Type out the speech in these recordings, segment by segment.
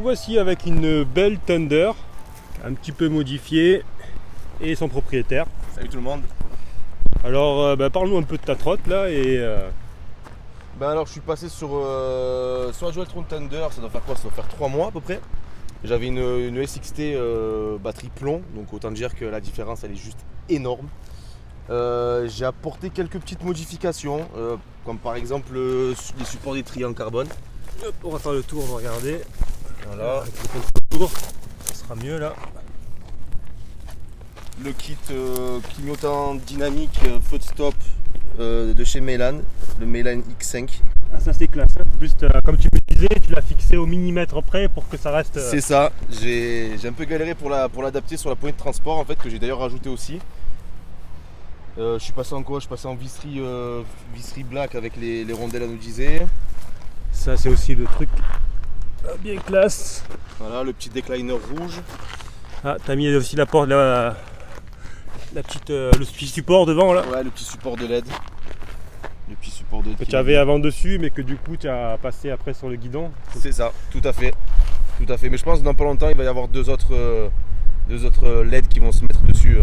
voici avec une belle Thunder, un petit peu modifiée, et son propriétaire. Salut tout le monde. Alors parle-nous un peu de ta trotte là et... Alors je suis passé sur la Dualtron Thunder, ça doit faire quoi? Ça doit faire 3 mois à peu près. J'avais une SXT batterie plomb, donc autant dire que la différence elle est juste énorme. J'ai apporté quelques petites modifications, comme par exemple les supports d'étrier en carbone. Hop, on va faire le tour, on va regarder. Voilà. Avec le contre-tour, ça sera mieux là. Le kit clignotant dynamique feu de stop de chez Meylan, le Meylan X5. Ah, ça c'est classe, hein. Juste comme tu me disais, tu l'as fixé au millimètre près pour que ça reste... C'est ça, j'ai un peu galéré pour l'adapter sur la poignée de transport en fait, que j'ai d'ailleurs rajouté aussi. Je suis passé en quoi? Je suis passé en visserie black avec les rondelles anodisées. Ça c'est aussi le truc bien classe. Voilà, le petit décliner rouge. Ah, t'as mis aussi la porte, le petit support devant là. Ouais, le petit support de LED. Le petit support de Que tu avais avant dessus, mais que du coup tu as passé après sur le guidon. C'est ça, tout à fait. Tout à fait. Mais je pense que dans pas longtemps, il va y avoir deux autres LED qui vont se mettre dessus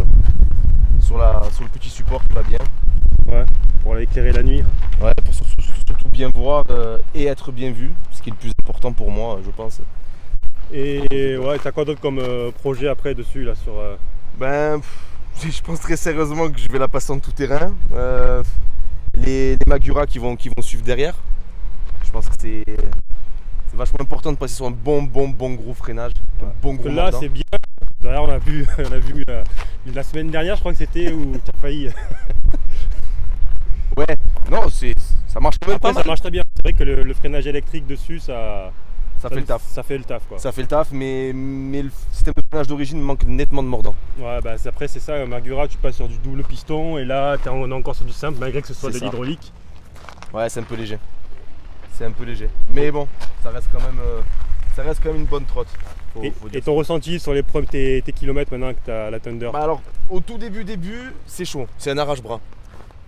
sur le petit support qui va bien. Ouais, pour éclairer la nuit. Ouais, pour surtout bien voir et être bien vu, ce qui est le plus important pour moi, je pense. Et ouais, t'as quoi d'autre comme projet après dessus là sur... Je pense très sérieusement que je vais la passer en tout terrain. Les Magura qui vont suivre derrière. Je pense que c'est vachement important de passer sur un bon gros freinage. Un bon gros là mordant. c'est bien. D'ailleurs on a vu la semaine dernière, je crois que c'était où tu as failli. Ouais, non, ça marche quand même Après, pas mal. ça marche très bien. C'est vrai que le freinage électrique dessus, ça fait le taf. Ça fait le taf quoi. Ça fait le taf, mais le système de freinage d'origine manque nettement de mordant. Ouais, bah après c'est ça, Magura, tu passes sur du double piston et là on est encore sur du simple malgré que ce soit de l'hydraulique. Ouais, c'est un peu léger. C'est un peu léger. Mais bon, ça reste quand même une bonne trotte. Et ton ressenti sur tes kilomètres maintenant que tu as la Thunder? Alors, au tout début, c'est chaud. C'est un arrache-bras.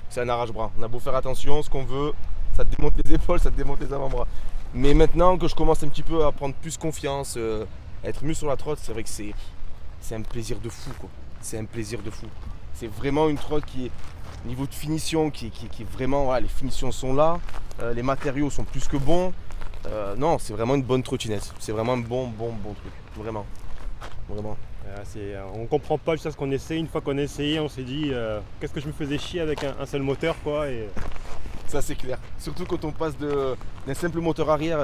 C'est un arrache-bras. On a beau faire attention, ce qu'on veut, ça te démonte les épaules, ça te démonte les avant-bras. Mais maintenant que je commence un petit peu à prendre plus confiance, à être mieux sur la trotte, c'est vrai que c'est un plaisir de fou, quoi. C'est un plaisir de fou. C'est vraiment une trotte qui est, niveau de finition, qui est vraiment, voilà, les finitions sont là, les matériaux sont plus que bons. Non, c'est vraiment une bonne trottinette. C'est vraiment un bon truc. Vraiment. On comprend pas jusqu'à ce qu'on essaie. Une fois qu'on a essayé, on s'est dit qu'est-ce que je me faisais chier avec un seul moteur quoi. Et... Ça c'est clair. Surtout quand on passe d'un simple moteur arrière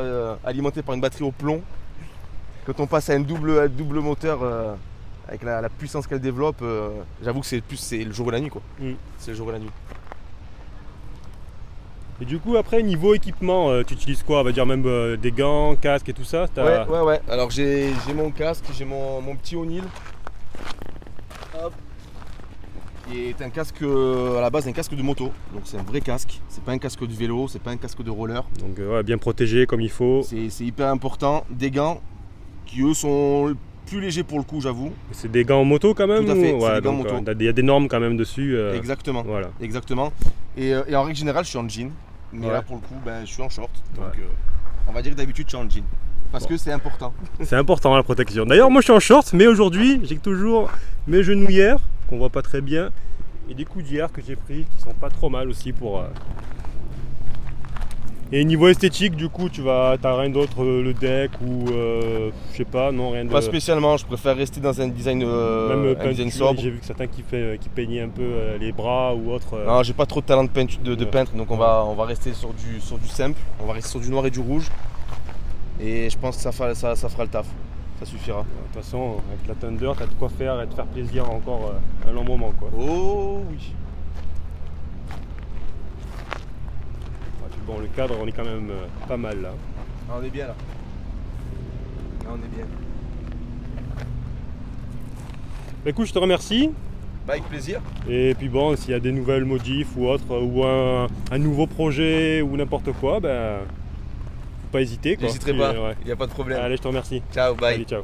alimenté par une batterie au plomb. Quand on passe à un double moteur avec la puissance qu'elle développe, j'avoue que c'est le jour et la nuit quoi. C'est le jour et la nuit. Et du coup après niveau équipement, tu utilises quoi? On va dire même des gants, casque et tout ça? Ouais. Alors j'ai mon casque, j'ai mon petit O'Neill. Hop. Qui est un casque à la base un casque de moto. Donc c'est un vrai casque. C'est pas un casque de vélo, c'est pas un casque de roller. Donc bien protégé comme il faut. C'est hyper important. Des gants qui eux sont plus légers pour le coup, j'avoue. C'est des gants moto quand même? Tout à fait, ouais, des gants moto. Il y a des normes quand même dessus. Exactement. Voilà. Exactement. Et en règle générale, je suis en jean. Mais là, pour le coup, je suis en short. Donc, on va dire que d'habitude, je suis en jean. Parce que c'est important. C'est important la protection. D'ailleurs, moi, je suis en short, mais aujourd'hui, j'ai toujours mes genouillères, qu'on voit pas très bien, et des coudières que j'ai pris, qui sont pas trop mal aussi pour... Et niveau esthétique, du coup, t'as rien d'autre, le deck ou je sais pas, non, rien de... Pas spécialement, je préfère rester dans un design, design sobre. J'ai vu que certains qui peignaient un peu les bras ou autre. Non, j'ai pas trop de talent de peintre, donc on va rester sur du simple, on va rester sur du noir et du rouge. Et je pense que ça fera le taf, ça suffira. De toute façon, avec la Thunder, t'as de quoi faire et te faire plaisir encore un long moment quoi. Oh oui. Bon, le cadre, on est quand même pas mal là. Ah, on est bien là. On est bien. Écoute, je te remercie. Avec plaisir. Et puis bon, s'il y a des nouvelles modifs ou autre, ou un nouveau projet ou n'importe quoi, faut pas hésiter. N'hésiterai pas, il n'y a pas de problème. Allez, je te remercie. Ciao, bye. Allez, ciao.